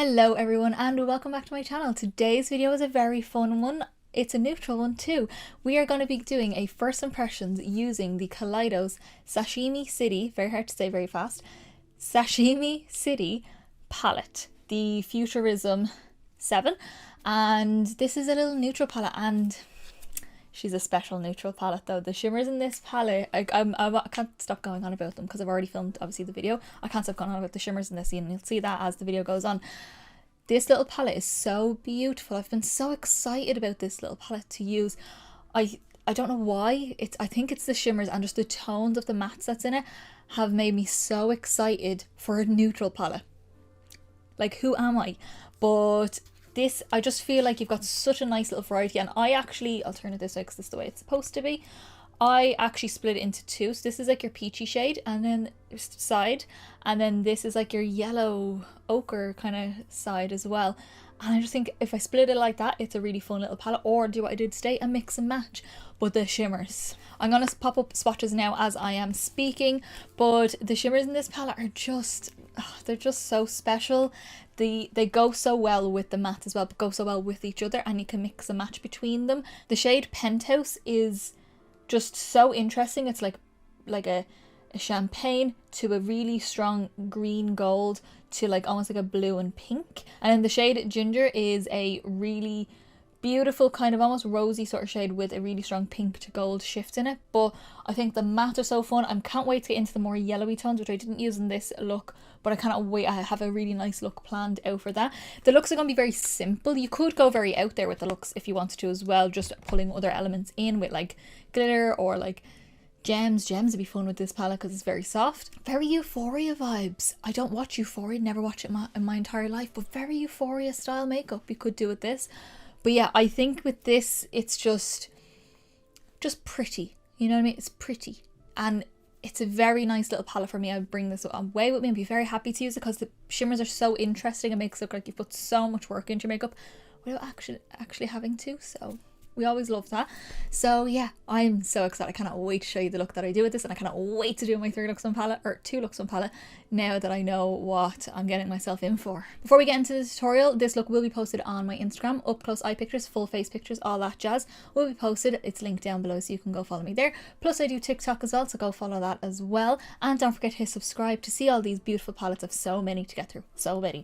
Hello everyone and welcome back to my channel. Today's video is a very fun one. It's a neutral one too. We are going to be doing a first impressions using the Kaleidos Sashimi City, very hard to say very fast, Sashimi City palette, the Futurism 7. And this is a little neutral palette and she's a special neutral palette though. The shimmers in this palette, I can't stop going on about them because I've already filmed obviously the video. I can't stop going on about the shimmers in this and you'll see that as the video goes on. This little palette is so beautiful. I've been so excited about this little palette to use. I don't know why. I think it's the shimmers and just the tones of the mattes that's in it have made me so excited for a neutral palette. Like, who am I? But this, I just feel like you've got such a nice little variety, and I'll turn it this way because this is the way it's supposed to be. I actually split it into two. So this is like your peachy shade and then side, and then this is like your yellow ochre kind of side as well. And I just think if I split it like that, it's a really fun little palette, or do what I did today and mix and match. But the shimmers, I'm gonna pop up swatches now as I am speaking, but the shimmers in this palette are just, they're just so special. They go so well with the matte as well, but go so well with each other, and you can mix and match between them. The shade Penthouse is just so interesting. It's like a champagne to a really strong green gold to like almost like a blue and pink, and then the shade Ginger is a really beautiful kind of almost rosy sort of shade with a really strong pink to gold shift in it. But I think the matte are so fun. I can't wait to get into the more yellowy tones, which I didn't use in this look, but I cannot wait. I have a really nice look planned out for that. The looks are going to be very simple. You could go very out there with the looks if you wanted to as well, just pulling other elements in with like glitter or like gems. Gems would be fun with this palette because it's very soft. Very Euphoria vibes. I don't watch Euphoria, never watch it in my entire life, but very Euphoria style makeup you could do with this. But yeah, I think with this, it's just pretty. You know what I mean? It's pretty. And it's a very nice little palette for me. I bring this away with me and be very happy to use it because the shimmers are so interesting. It makes it look like you've put so much work into your makeup without actually having to. So we always love that. So yeah, I'm so excited. I cannot wait to show you the look that I do with this, and I cannot wait to do my 3 looks on palette, or 2 looks on palette, now that I know what I'm getting myself in for. Before we get into the tutorial, this look will be posted on my Instagram. Up close eye pictures, full face pictures, all that jazz will be posted. It's linked down below so you can go follow me there. Plus I do TikTok as well, so go follow that as well. And don't forget to hit subscribe to see all these beautiful palettes. Of so many to get through, so many.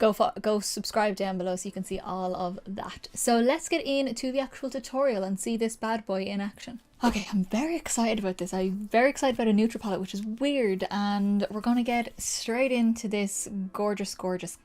Go subscribe down below so you can see all of that. So let's get into the actual tutorial and see this bad boy in action. Okay, I'm very excited about this. I'm very excited about a neutral palette, which is weird, and we're gonna get straight into this gorgeous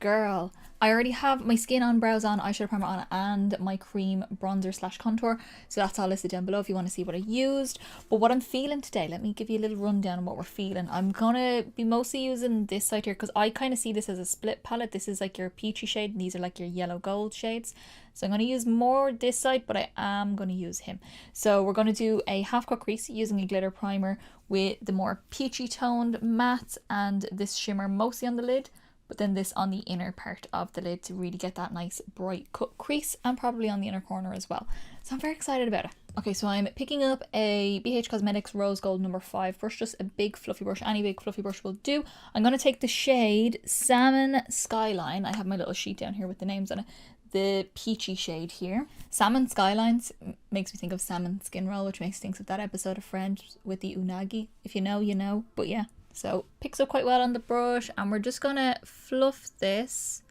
girl. I already have my Skin On, Brows On, Eyeshadow Primer on, and my cream bronzer / contour, so that's all listed down below if you want to see what I used. But what I'm feeling today, let me give you a little rundown on what we're feeling. I'm gonna be mostly using this side here because I kind of see this as a split palette. This is like your peachy shade and these are like your yellow gold shades. So I'm going to use more this side, but I am going to use him. So we're going to do a half cut crease using a glitter primer with the more peachy toned matte and this shimmer mostly on the lid, but then this on the inner part of the lid to really get that nice bright cut crease, and probably on the inner corner as well. So I'm very excited about it. Okay, so I'm picking up a BH Cosmetics Rose Gold number 5 brush, just a big fluffy brush. Any big fluffy brush will do. I'm going to take the shade Salmon Skyline. I have my little sheet down here with the names on it. The peachy shade here. Salmon Skylines makes me think of salmon skin roll, which makes me think of that episode of Friends with the unagi. If you know, you know. But yeah, so picks up quite well on the brush, and we're just gonna fluff this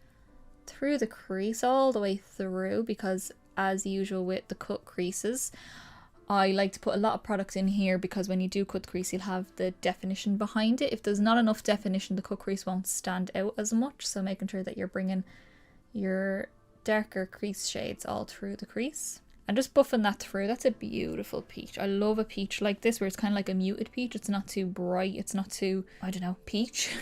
through the crease all the way through, because as usual with the cut creases, I like to put a lot of product in here because when you do cut the crease, you'll have the definition behind it. If there's not enough definition, the cut crease won't stand out as much. So making sure that you're bringing your darker crease shades all through the crease and just buffing that through. That's a beautiful peach. I love a peach like this where it's kind of like a muted peach. It's not too bright, it's not too, I don't know, peach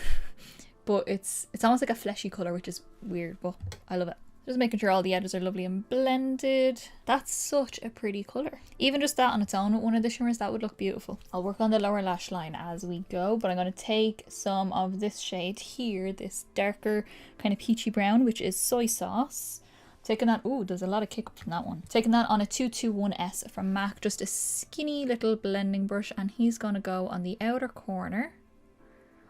but it's almost like a fleshy color, which is weird, but I love it. Just making sure all the edges are lovely and blended. That's such a pretty color. Even just that on its own with one of the shimmers, that would look beautiful. I'll work on the lower lash line as we go, but I'm going to take some of this shade here, this darker kind of peachy brown, which is Soy Sauce. Taking that, ooh, there's a lot of kick up from that one. Taking that on a 221S from MAC, just a skinny little blending brush, and he's going to go on the outer corner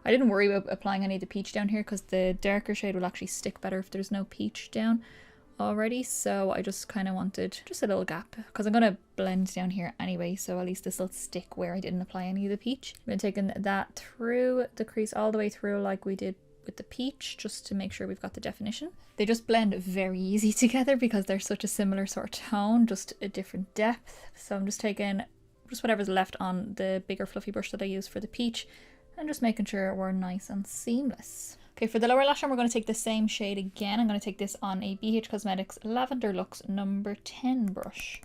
I didn't worry about applying any of the peach down here because the darker shade will actually stick better if there's no peach down already. So I just kind of wanted just a little gap because I'm going to blend down here anyway, so at least this will stick where I didn't apply any of the peach. I'm taking that through the crease all the way through like we did with the peach, just to make sure we've got the definition. They just blend very easy together because they're such a similar sort of tone, just a different depth. So I'm just taking just whatever's left on the bigger fluffy brush that I use for the peach and just making sure we're nice and seamless. Okay, for the lower lash line, we're going to take the same shade again. I'm going to take this on a BH Cosmetics Lavender Luxe number 10 brush.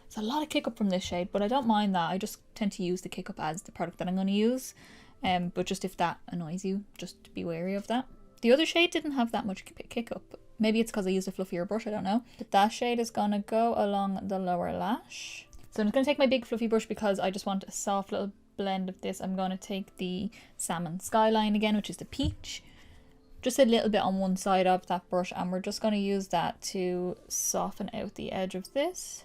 There's a lot of kick up from this shade, but I don't mind that. I just tend to use the kick up as the product that I'm going to use. But just if that annoys you, just be wary of that. The other shade didn't have that much kick up. Maybe it's because I used a fluffier brush, I don't know. But that shade is going to go along the lower lash. So I'm just going to take my big fluffy brush because I just want a soft little blend of this. I'm going to take the Salmon Skyline again, which is the peach. Just a little bit on one side of that brush, and we're just going to use that to soften out the edge of this.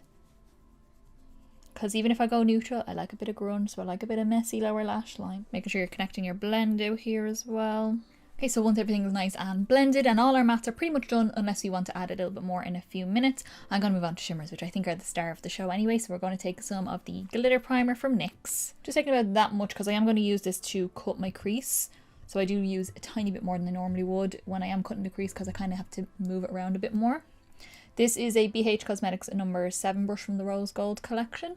Because even if I go neutral, I like a bit of grunge, so I like a bit of messy lower lash line. Making sure you're connecting your blend out here as well. Okay, so once everything is nice and blended and all our mattes are pretty much done, unless you want to add a little bit more in a few minutes, I'm going to move on to shimmers, which I think are the star of the show anyway. So we're going to take some of the glitter primer from NYX. Just taking about that much because I am going to use this to cut my crease. So I do use a tiny bit more than I normally would when I am cutting the crease because I kind of have to move it around a bit more. This is a BH Cosmetics number 7 brush from the Rose Gold collection.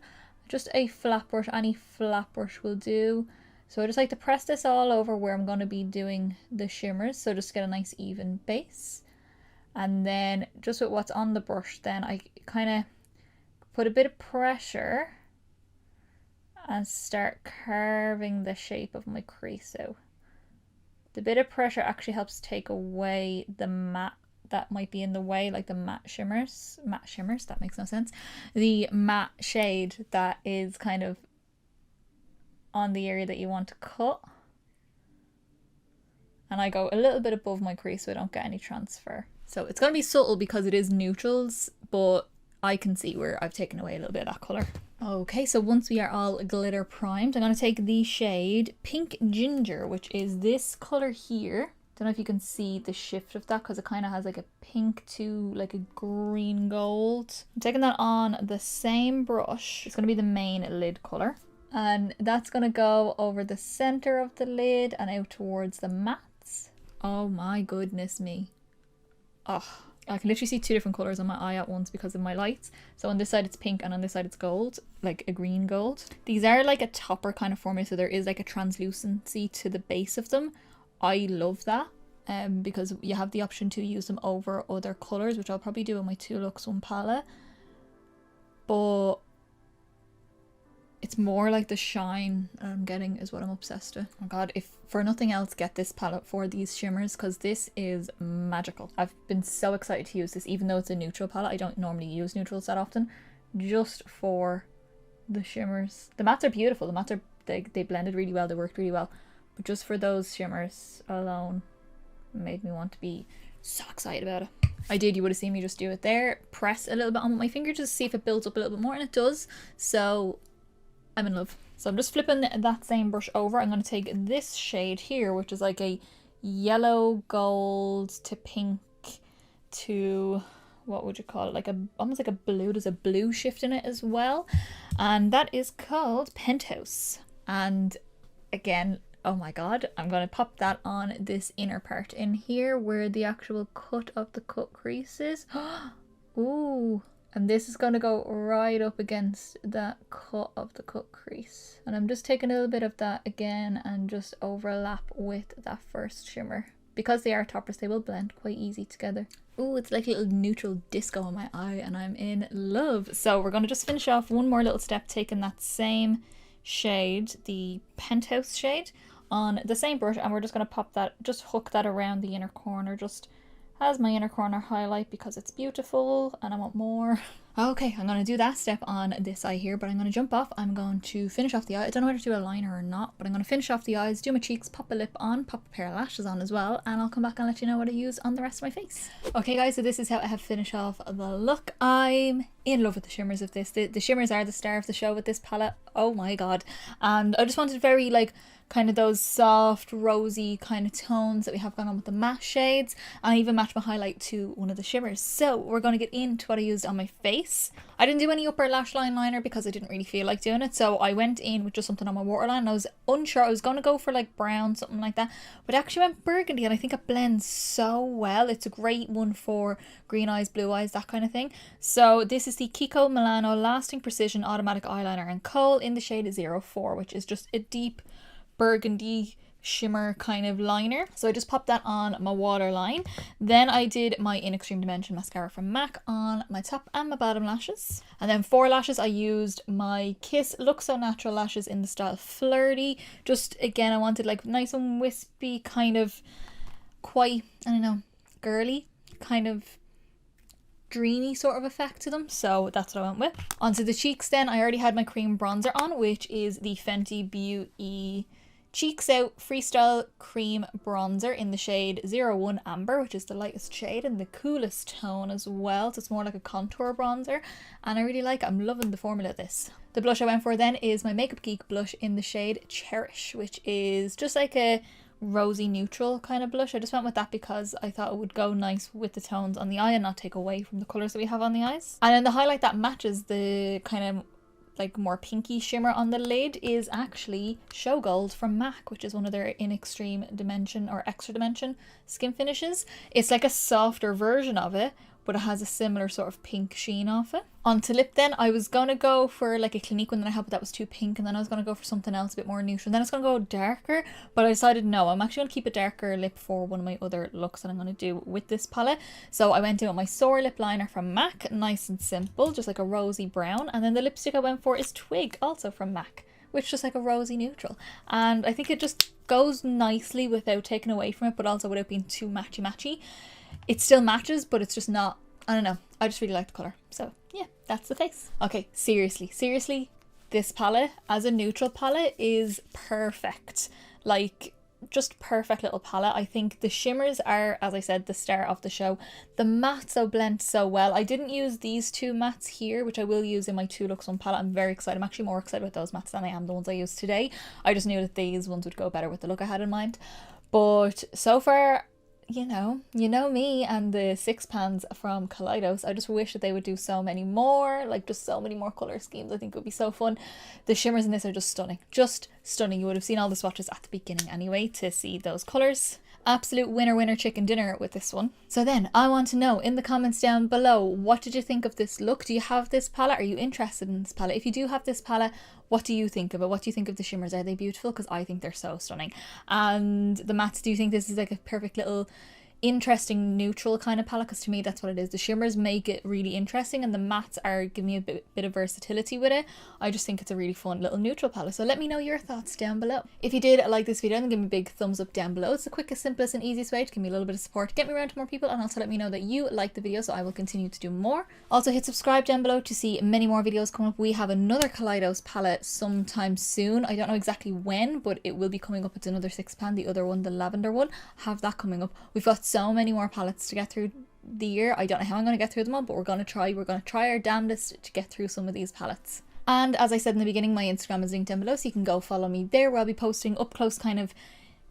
Just a flat brush, any flat brush will do. So I just like to press this all over where I'm going to be doing the shimmers. So just get a nice even base. And then just with what's on the brush, then I kind of put a bit of pressure and start carving the shape of my crease out. The bit of pressure actually helps take away the matte that might be in the way, like the matte shimmers, that makes no sense. The matte shade that is kind of on the area that you want to cut. And I go a little bit above my crease so I don't get any transfer. So it's going to be subtle because it is neutrals, but I can see where I've taken away a little bit of that colour. Okay, so once we are all glitter primed, I'm going to take the shade Pink Ginger, which is this colour here. Don't know if you can see the shift of that because it kind of has like a pink to like a green gold. I'm taking that on the same brush. It's going to be the main lid colour. And that's going to go over the centre of the lid and out towards the mattes. Oh my goodness me. Oh, I can literally see 2 different colours on my eye at once because of my lights. So on this side it's pink and on this side it's gold, like a green gold. These are like a topper kind of formula, so there is like a translucency to the base of them. I love that because you have the option to use them over other colours, which I'll probably do in my 2 Lux 1 palette. But it's more like the shine I'm getting is what I'm obsessed with. Oh my god, if for nothing else, get this palette for these shimmers because this is magical. I've been so excited to use this, even though it's a neutral palette. I don't normally use neutrals that often, just for the shimmers. The mattes are beautiful. The mattes are, they blended really well, they worked really well. But just for those shimmers alone made me want to be so excited about it. I did, you would have seen me just do it there. Press a little bit on with my finger just to see if it builds up a little bit more, and it does. So I'm in love. So I'm just flipping that same brush over. I'm going to take this shade here, which is like a yellow gold to pink to, what would you call it? Like a, almost like a blue. There's a blue shift in it as well. And that is called Penthouse. And again, oh my god, I'm going to pop that on this inner part in here where the actual cut of the cut crease is. Ooh. And this is going to go right up against that cut of the cut crease. And I'm just taking a little bit of that again and just overlap with that first shimmer. Because they are toppers, they will blend quite easy together. Ooh, it's like a little neutral disco on my eye and I'm in love. So we're going to just finish off one more little step, taking that same shade, the Penthouse shade, on the same brush. And we're just going to pop that, just hook that around the inner corner, just as my inner corner highlight because it's beautiful and I want more. Okay, I'm going to do that step on this eye here, but I'm going to jump off. I'm going to finish off the eye. I don't know whether to do a liner or not, but I'm going to finish off the eyes, do my cheeks, pop a lip on, pop a pair of lashes on as well, and I'll come back and let you know what I use on the rest of my face. Okay guys, so this is how I have finished off the look. I'm in love with the shimmers of this. The shimmers are the star of the show with this palette. Oh my god. And I just wanted very like kind of those soft rosy kind of tones that we have going on with the matte shades, and I even matched my highlight to one of the shimmers. So we're going to get into what I used on my face. I didn't do any upper lash line liner because I didn't really feel like doing it, so I went in with just something on my waterline. I was unsure. I was going to go for like brown, something like that, but I actually went burgundy, and I think it blends so well. It's a great one for green eyes, blue eyes, that kind of thing. So this is the Kiko Milano Lasting Precision Automatic Eyeliner in Kohl in the shade 04, which is just a deep burgundy shimmer kind of liner. So I just popped that on my waterline. Then I did my In Extreme Dimension mascara from MAC on my top and my bottom lashes. And then for lashes, I used my Kiss Look So Natural lashes in the style Flirty. Just again, I wanted like nice and wispy, kind of quite, I don't know, girly, kind of dreamy sort of effect to them, so that's what I went with. Onto the cheeks then, I already had my cream bronzer on, which is the Fenty Beauty Cheeks Out Freestyle Cream Bronzer in the shade 01 Amber, which is the lightest shade and the coolest tone as well. So it's more like a contour bronzer, and I really like it. I'm loving the formula of this. The blush I went for then is my Makeup Geek blush in the shade Cherish, which is just like a rosy neutral kind of blush. I just went with that because I thought it would go nice with the tones on the eye and not take away from the colours that we have on the eyes. And then the highlight that matches the kind of like more pinky shimmer on the lid is actually Show Gold from MAC, which is one of their In Extreme Dimension or Extra Dimension skin finishes. It's like a softer version of it, but it has a similar sort of pink sheen off it. Onto lip then, I was going to go for like a Clinique one that I had, but that was too pink, and then I was going to go for something else a bit more neutral, and then I was going to go darker, but I decided no, I'm actually going to keep a darker lip for one of my other looks that I'm going to do with this palette. So I went in with my Soar lip liner from MAC, nice and simple, just like a rosy brown, and then the lipstick I went for is Twig, also from MAC, which is just like a rosy neutral, and I think it just goes nicely without taking away from it, but also without being too matchy. It still matches, but it's just not, I don't know, I just really like the colour. So yeah, that's the face. Okay, seriously, this palette as a neutral palette is perfect. Like, just perfect little palette. I think the shimmers are, as I said, the star of the show. The mattes will blend so well. I didn't use these two mattes here, which I will use in my 2 Looks One palette. I'm very excited. I'm actually more excited with those mattes than I am the ones I used today. I just knew that these ones would go better with the look I had in mind. But so far, you know me and the 6 pans from Kaleidos. I just wish that they would do so many more, like just so many more colour schemes. I think it would be so fun. The shimmers in this are just stunning. Just stunning. You would have seen all the swatches at the beginning anyway to see those colours. Absolute winner chicken dinner with this one. So then I want to know in the comments down below, what did you think of this look? Do you have this palette? Are you interested in this palette? If you do have this palette, what do you think of it? What do you think of the shimmers? Are they beautiful? Because I think they're so stunning. And the mattes, do you think this is like a perfect little interesting neutral kind of palette? Because to me that's what it is. The shimmers make it really interesting, and the mattes are giving me a bit of versatility with it. I just think it's a really fun little neutral palette. So let me know your thoughts down below. If you did like this video, then give me a big thumbs up down below. It's the quickest, simplest and easiest way to give me a little bit of support, get me around to more people, and also let me know that you like the video so I will continue to do more. Also hit subscribe down below to see many more videos coming up. We have another Kaleidos palette sometime soon. I don't know exactly when, but it will be coming up. It's another 6 pan, the other one, the lavender one. Have that coming up. We've got so many more palettes to get through the year. I don't know how I'm going to get through them all, but we're going to try our damnedest to get through some of these palettes. And as I said in the beginning, my Instagram is linked down below, so you can go follow me there, where I'll be posting up close kind of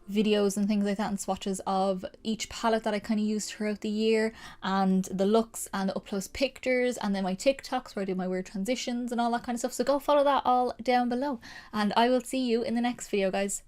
videos and things like that, and swatches of each palette that I kind of use throughout the year, and the looks, and the up close pictures, and then my TikToks where I do my weird transitions and all that kind of stuff. So go follow that all down below, and I will see you in the next video, guys.